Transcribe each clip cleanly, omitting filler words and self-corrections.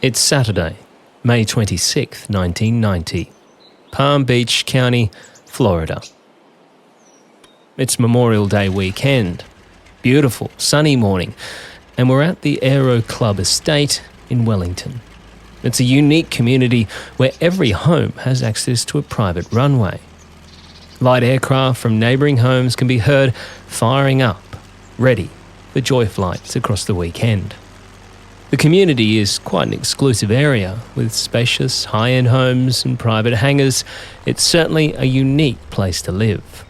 It's Saturday, May 26th, 1990, Palm Beach County, Florida. It's Memorial Day weekend, beautiful sunny morning, and we're at the Aero Club Estate in Wellington. It's a unique community where every home has access to a private runway. Light aircraft from neighbouring homes can be heard firing up, ready for joy flights across the weekend. The community is quite an exclusive area, with spacious, high-end homes and private hangars. It's certainly a unique place to live.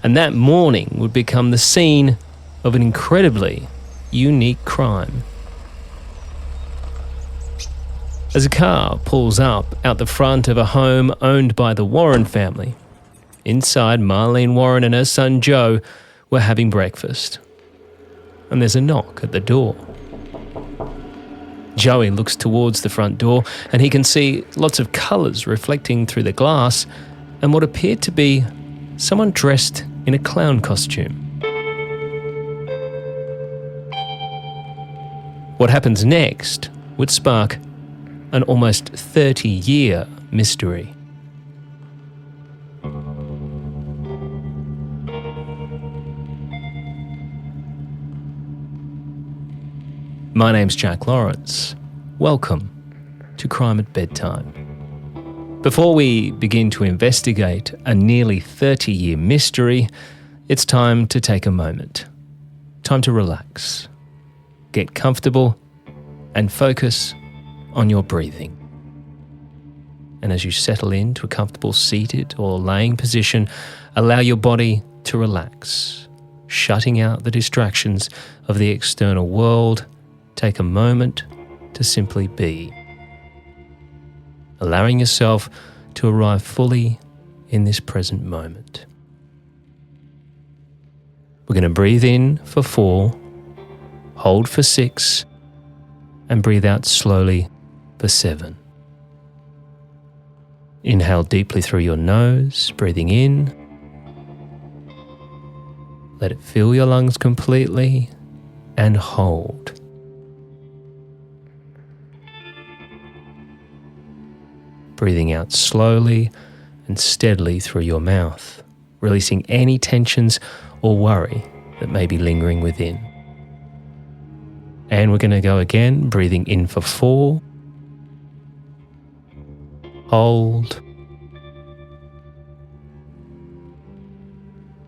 And that morning would become the scene of an incredibly unique crime. As a car pulls up out the front of a home owned by the Warren family, inside Marlene Warren and her son Joe were having breakfast. And there's a knock at the door. Joey looks towards the front door and he can see lots of colours reflecting through the glass and what appeared to be someone dressed in a clown costume. What happens next would spark an almost 30-year mystery. My name's Jack Lawrence. Welcome to Crime at Bedtime. Before we begin to investigate a nearly 30-year mystery, it's time to take a moment. Time to relax, get comfortable, and focus on your breathing. And as you settle into a comfortable seated or laying position, allow your body to relax, shutting out the distractions of the external world. Take a moment to simply be, allowing yourself to arrive fully in this present moment. We're going to breathe in for 4, hold for 6, and breathe out slowly for 7. Inhale deeply through your nose, breathing in. Let it fill your lungs completely, and hold. Breathing out slowly and steadily through your mouth, releasing any tensions or worry that may be lingering within. And we're going to go again, breathing in for 4, hold,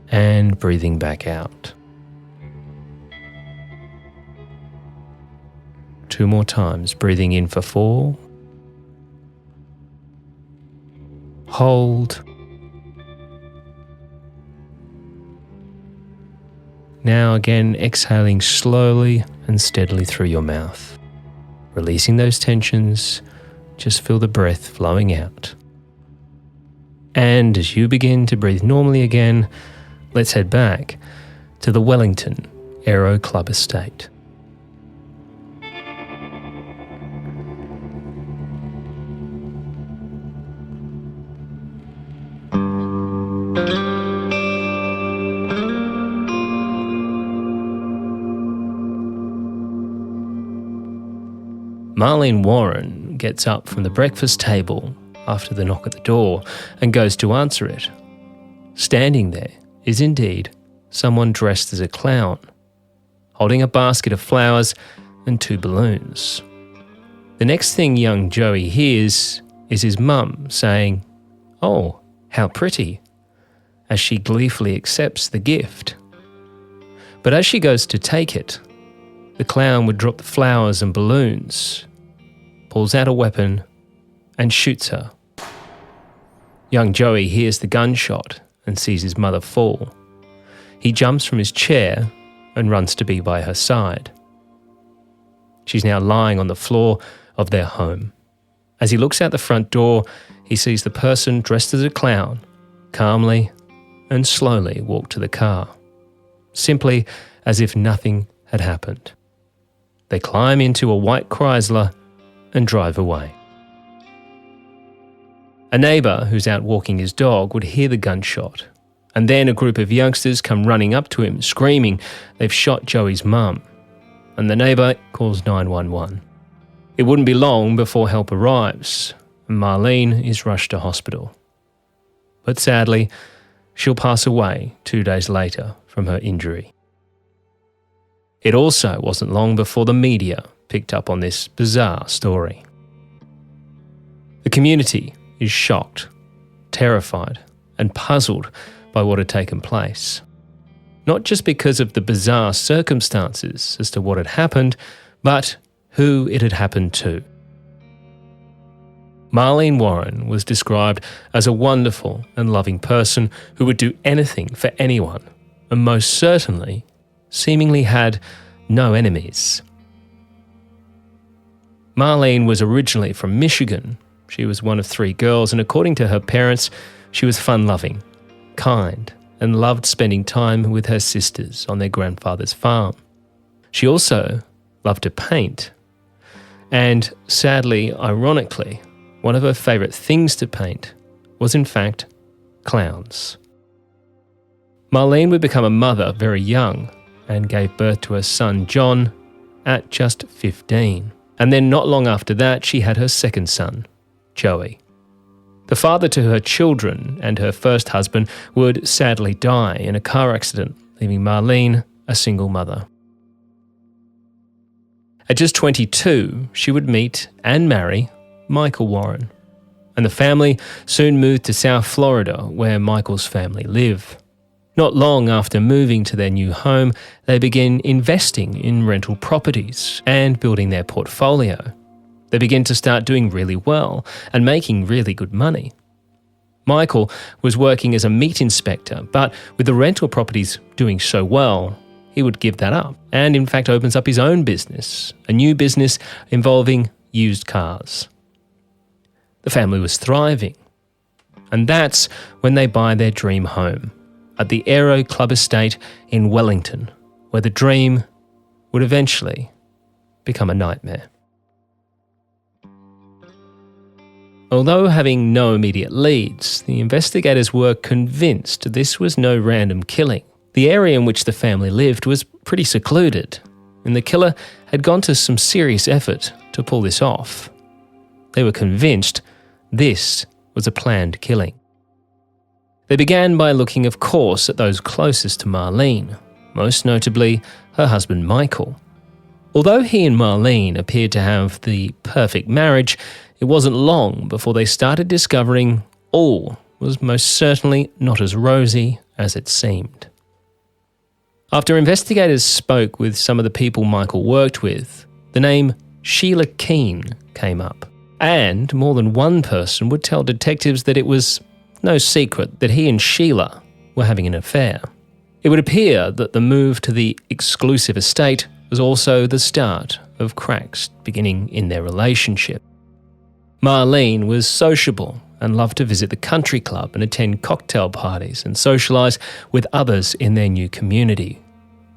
and breathing back out. 2 more times, breathing in for 4, hold. Now again, exhaling slowly and steadily through your mouth. Releasing those tensions, just feel the breath flowing out. And as you begin to breathe normally again, let's head back to the Wellington Aero Club Estate. Marlene Warren gets up from the breakfast table after the knock at the door and goes to answer it. Standing there is indeed someone dressed as a clown, holding a basket of flowers and 2 balloons. The next thing young Joey hears is his mum saying, "Oh, how pretty," as she gleefully accepts the gift. But as she goes to take it, the clown would drop the flowers and balloons, pulls out a weapon, and shoots her. Young Joey hears the gunshot and sees his mother fall. He jumps from his chair and runs to be by her side. She's now lying on the floor of their home. As he looks out the front door, he sees the person dressed as a clown calmly and slowly walk to the car, simply as if nothing had happened. They climb into a white Chrysler and drive away. A neighbour who's out walking his dog would hear the gunshot, and then a group of youngsters come running up to him, screaming they've shot Joey's mum, and the neighbour calls 911. It wouldn't be long before help arrives, and Marlene is rushed to hospital. But sadly, she'll pass away 2 days later from her injury. It also wasn't long before the media picked up on this bizarre story. The community is shocked, terrified, and puzzled by what had taken place. Not just because of the bizarre circumstances as to what had happened, but who it had happened to. Marlene Warren was described as a wonderful and loving person who would do anything for anyone, and most certainly, seemingly had no enemies. Marlene was originally from Michigan. She was one of 3 girls, and according to her parents, she was fun-loving, kind, and loved spending time with her sisters on their grandfather's farm. She also loved to paint. And sadly, ironically, one of her favourite things to paint was in fact clowns. Marlene would become a mother very young and gave birth to her son John at just 15. And then not long after that, she had her second son, Joey. The father to her children and her first husband would sadly die in a car accident, leaving Marlene a single mother. At just 22, she would meet and marry Michael Warren, and the family soon moved to South Florida, where Michael's family live. Not long after moving to their new home, they began investing in rental properties and building their portfolio. They began to start doing really well and making really good money. Michael was working as a meat inspector, but with the rental properties doing so well, he would give that up and in fact opens up his own business, a new business involving used cars. The family was thriving, and that's when they buy their dream home at the Aero Club Estate in Wellington, where the dream would eventually become a nightmare. Although having no immediate leads, the investigators were convinced this was no random killing. The area in which the family lived was pretty secluded, and the killer had gone to some serious effort to pull this off. They were convinced this was a planned killing. They began by looking, of course, at those closest to Marlene, most notably her husband Michael. Although he and Marlene appeared to have the perfect marriage, it wasn't long before they started discovering all was most certainly not as rosy as it seemed. After investigators spoke with some of the people Michael worked with, the name Sheila Keen came up. And more than one person would tell detectives that it was no secret that he and Sheila were having an affair. It would appear that the move to the exclusive estate was also the start of cracks beginning in their relationship. Marlene was sociable and loved to visit the country club and attend cocktail parties and socialise with others in their new community.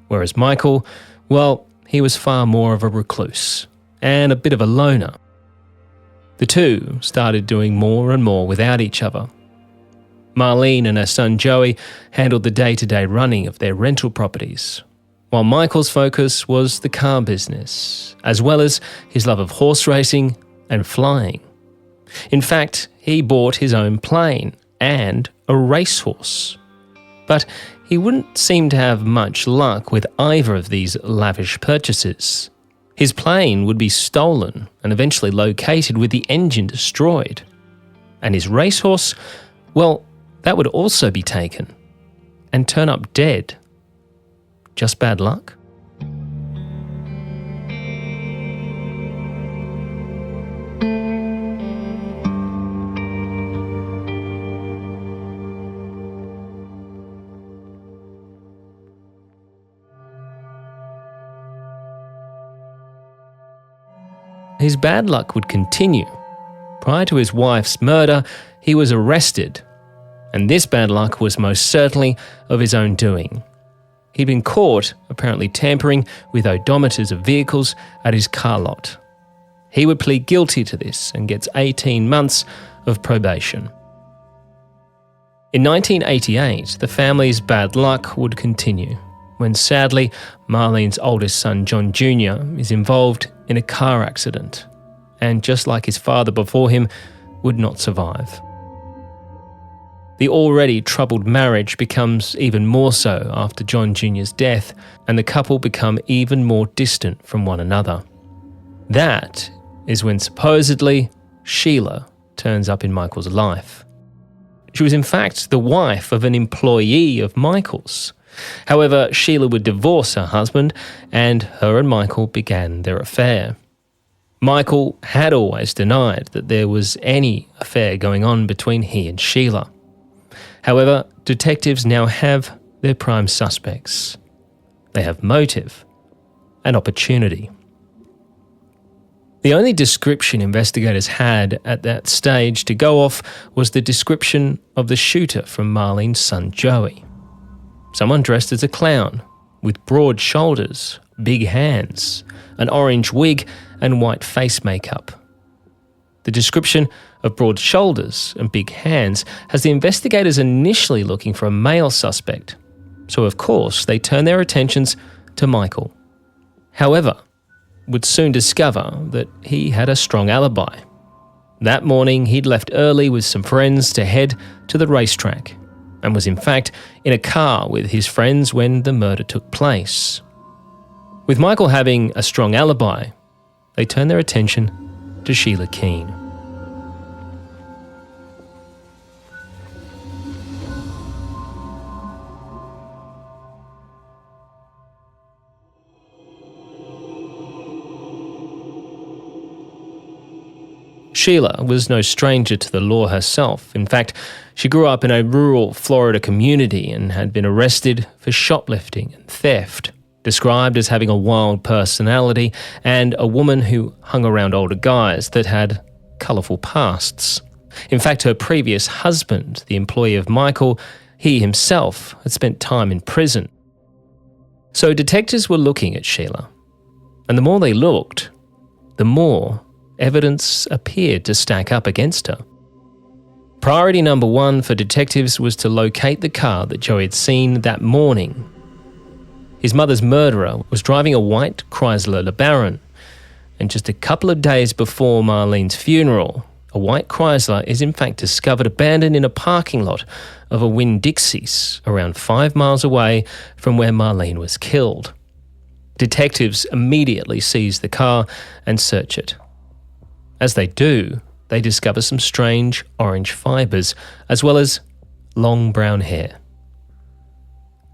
Whereas Michael, well, he was far more of a recluse and a bit of a loner. The two started doing more and more without each other. Marlene and her son Joey handled the day-to-day running of their rental properties, while Michael's focus was the car business, as well as his love of horse racing and flying. In fact, he bought his own plane and a racehorse. But he wouldn't seem to have much luck with either of these lavish purchases. His plane would be stolen and eventually located with the engine destroyed. And his racehorse, well, that would also be taken and turn up dead. Just bad luck? His bad luck would continue. Prior to his wife's murder, he was arrested, and this bad luck was most certainly of his own doing. He'd been caught apparently tampering with odometers of vehicles at his car lot. He would plead guilty to this and gets 18 months of probation. In 1988, the family's bad luck would continue, when sadly, Marlene's oldest son, John Jr., is involved in a car accident and just like his father before him, would not survive. The already troubled marriage becomes even more so after John Jr.'s death, and the couple become even more distant from one another. That is when supposedly Sheila turns up in Michael's life. She was in fact the wife of an employee of Michael's. However, Sheila would divorce her husband, and her and Michael began their affair. Michael had always denied that there was any affair going on between he and Sheila. However, detectives now have their prime suspects. They have motive and opportunity. The only description investigators had at that stage to go off was the description of the shooter from Marlene's son Joey. Someone dressed as a clown, with broad shoulders, big hands, an orange wig and white face makeup. The description of broad shoulders and big hands has the investigators initially looking for a male suspect, so of course they turn their attentions to Michael. However, would soon discover that he had a strong alibi. That morning he'd left early with some friends to head to the racetrack, and was in fact in a car with his friends when the murder took place. With Michael having a strong alibi, they turn their attention to Sheila Keen. Sheila was no stranger to the law herself. In fact, she grew up in a rural Florida community and had been arrested for shoplifting and theft, described as having a wild personality and a woman who hung around older guys that had colourful pasts. In fact, her previous husband, the employee of Michael, he himself had spent time in prison. So detectives were looking at Sheila, and the more they looked, the more evidence appeared to stack up against her. Priority number one for detectives was to locate the car that Joey had seen that morning. His mother's murderer was driving a white Chrysler LeBaron, and just a couple of days before Marlene's funeral, a white Chrysler is in fact discovered abandoned in a parking lot of a Winn-Dixie's around 5 miles away from where Marlene was killed. Detectives immediately seize the car and search it. As they do, they discover some strange orange fibres, as well as long brown hair.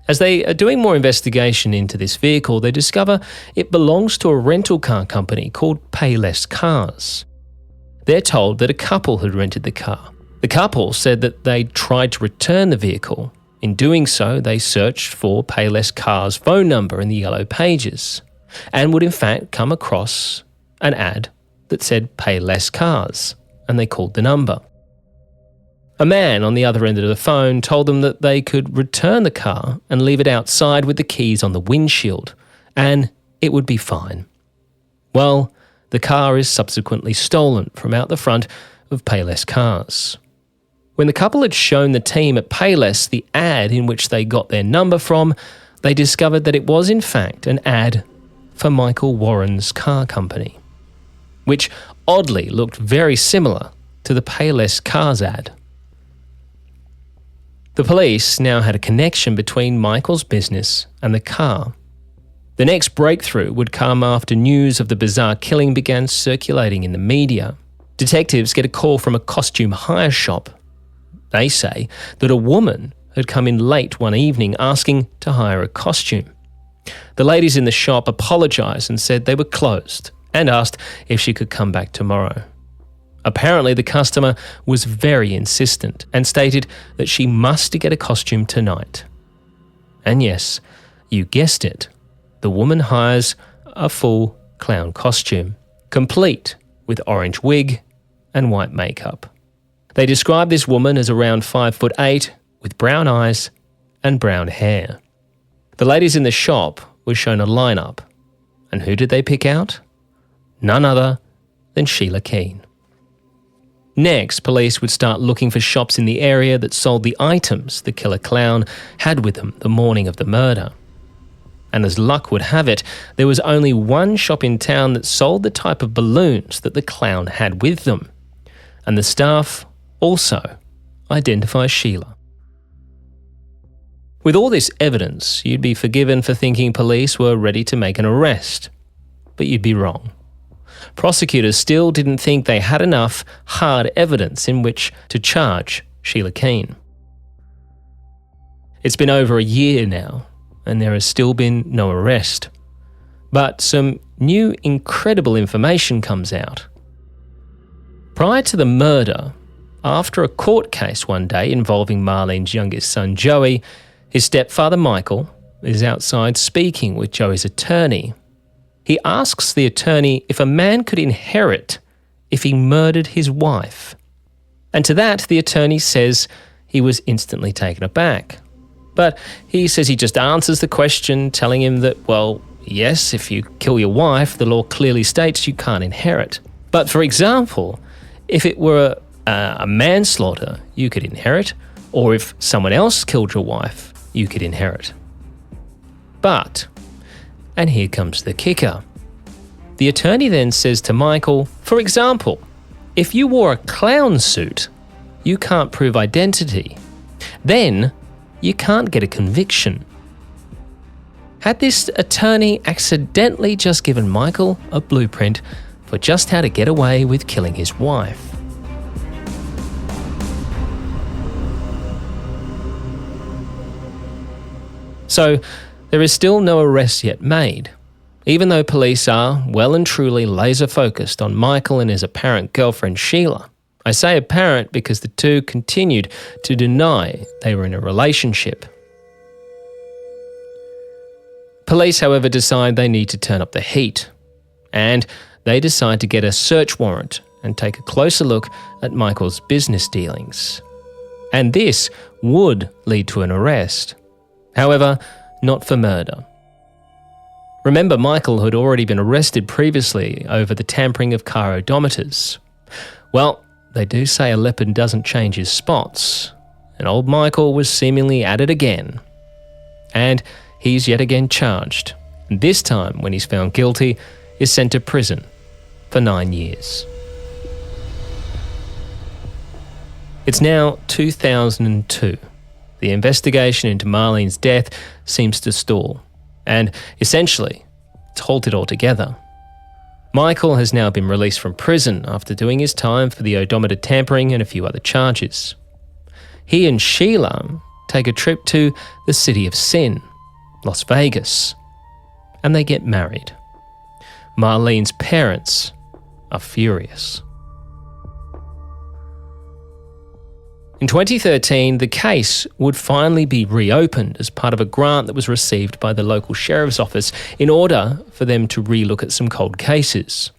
As they are doing more investigation into this vehicle, they discover it belongs to a rental car company called Payless Cars. They're told that a couple had rented the car. The couple said that they tried to return the vehicle. In doing so, they searched for Payless Cars' phone number in the yellow pages, and would in fact come across an ad that said "Pay Less Cars," and they called the number. A man on the other end of the phone told them that they could return the car and leave it outside with the keys on the windshield, and it would be fine. Well, the car is subsequently stolen from out the front of Payless Cars. When the couple had shown the team at Payless the ad in which they got their number from, they discovered that it was in fact an ad for Michael Warren's car company, which oddly looked very similar to the Payless Cars ad. The police now had a connection between Michael's business and the car. The next breakthrough would come after news of the bizarre killing began circulating in the media. Detectives get a call from a costume hire shop. They say that a woman had come in late one evening asking to hire a costume. The ladies in the shop apologised and said they were closed, and asked if she could come back tomorrow. Apparently, the customer was very insistent and stated that she must get a costume tonight. And yes, you guessed it, the woman hires a full clown costume, complete with orange wig and white makeup. They described this woman as around 5'8", with brown eyes and brown hair. The ladies in the shop were shown a lineup, and who did they pick out? None other than Sheila Keen. Next, police would start looking for shops in the area that sold the items the killer clown had with them the morning of the murder. And as luck would have it, there was only one shop in town that sold the type of balloons that the clown had with them. And the staff also identify Sheila. With all this evidence, you'd be forgiven for thinking police were ready to make an arrest. But you'd be wrong. Prosecutors still didn't think they had enough hard evidence in which to charge Sheila Keen. It's been over a year now, and there has still been no arrest. But some new incredible information comes out. Prior to the murder, after a court case one day involving Marlene's youngest son Joey, his stepfather Michael is outside speaking with Joey's attorney. He asks the attorney if a man could inherit if he murdered his wife. And to that, the attorney says he was instantly taken aback. But he says he just answers the question, telling him that, well, yes, if you kill your wife, the law clearly states you can't inherit. But for example, if it were a manslaughter, you could inherit, or if someone else killed your wife, you could inherit. But, and here comes the kicker, the attorney then says to Michael, for example, if you wore a clown suit, you can't prove identity. Then you can't get a conviction. Had this attorney accidentally just given Michael a blueprint for just how to get away with killing his wife? So, there is still no arrest yet made, even though police are well and truly laser focused on Michael and his apparent girlfriend Sheila. I say apparent because the two continued to deny they were in a relationship. Police, however, decide they need to turn up the heat, and they decide to get a search warrant and take a closer look at Michael's business dealings. And this would lead to an arrest. However, not for murder. Remember, Michael had already been arrested previously over the tampering of car odometers. Well, they do say a leopard doesn't change his spots, and old Michael was seemingly at it again. And he's yet again charged, and this time, when he's found guilty, is sent to prison for 9 years. It's now 2002. The investigation into Marlene's death seems to stall, and essentially, it's halted altogether. Michael has now been released from prison after doing his time for the odometer tampering and a few other charges. He and Sheila take a trip to the City of Sin, Las Vegas, and they get married. Marlene's parents are furious. In 2013, the case would finally be reopened as part of a grant that was received by the local sheriff's office in order for them to relook at some cold cases.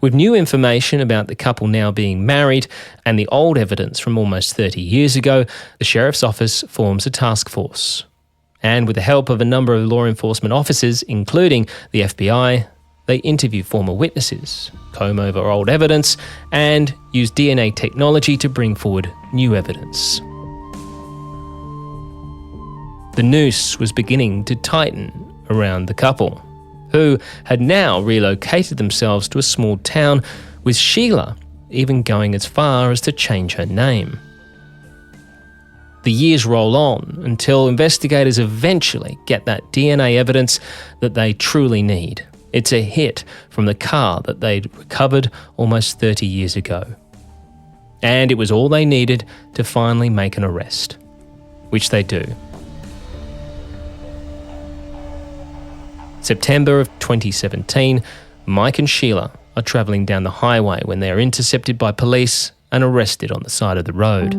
With new information about the couple now being married and the old evidence from almost 30 years ago, the sheriff's office forms a task force. And with the help of a number of law enforcement officers, including the FBI, they interview former witnesses, comb over old evidence, and use DNA technology to bring forward new evidence. The noose was beginning to tighten around the couple, who had now relocated themselves to a small town, with Sheila even going as far as to change her name. The years roll on until investigators eventually get that DNA evidence that they truly need. It's a hit from the car that they'd recovered almost 30 years ago. And it was all they needed to finally make an arrest, which they do. September of 2017, Mike and Sheila are travelling down the highway when they are intercepted by police and arrested on the side of the road.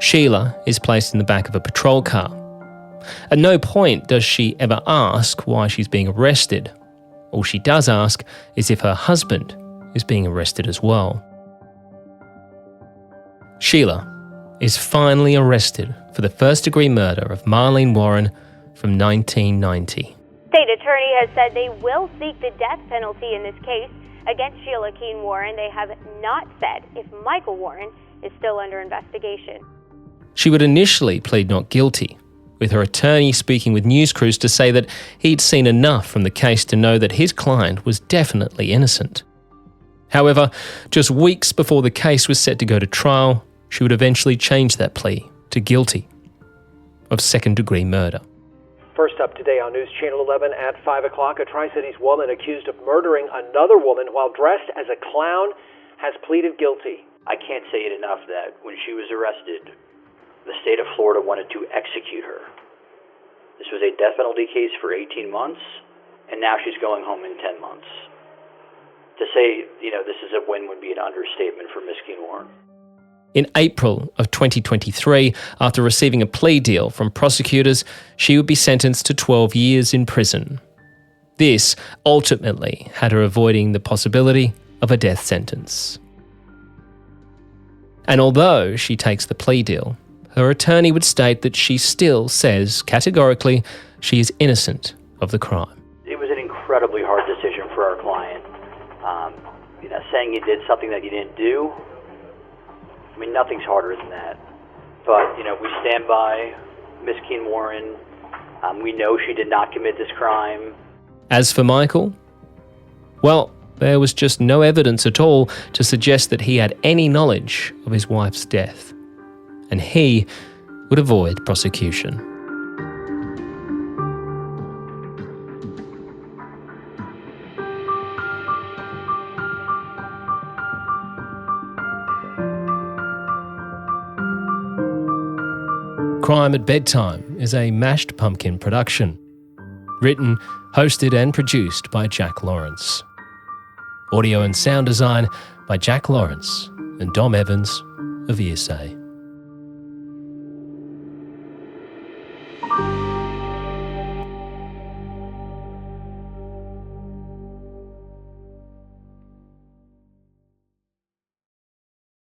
Sheila is placed in the back of a patrol car. At no point does she ever ask why she's being arrested. All she does ask is if her husband is being arrested as well. Sheila is finally arrested for the first-degree murder of Marlene Warren from 1990. State attorney has said they will seek the death penalty in this case against Sheila Keen-Warren. They have not said if Michael Warren is still under investigation. She would initially plead not guilty, with her attorney speaking with news crews to say that he'd seen enough from the case to know that his client was definitely innocent. However, just weeks before the case was set to go to trial, she would eventually change that plea to guilty of second-degree murder. First up today on News Channel 11 at 5 o'clock, a Tri-Cities woman accused of murdering another woman while dressed as a clown has pleaded guilty. I can't say it enough that when she was arrested, the state of Florida wanted to execute her. This was a death penalty case for 18 months, and now she's going home in 10 months. To say, this is a win would be an understatement for Ms. Keen-Warren. In April of 2023, after receiving a plea deal from prosecutors, she would be sentenced to 12 years in prison. This ultimately had her avoiding the possibility of a death sentence. And although she takes the plea deal, her attorney would state that she still says categorically she is innocent of the crime. It was an incredibly hard decision for our client. Saying you did something that you didn't do, nothing's harder than that. But, we stand by Ms. Keen-Warren. We know she did not commit this crime. As for Michael, well, there was just no evidence at all to suggest that he had any knowledge of his wife's death, and he would avoid prosecution. Crime at Bedtime is a Mashed Pumpkin production. Written, hosted and produced by Jack Lawrence. Audio and sound design by Jack Lawrence and Dom Evans of ESA.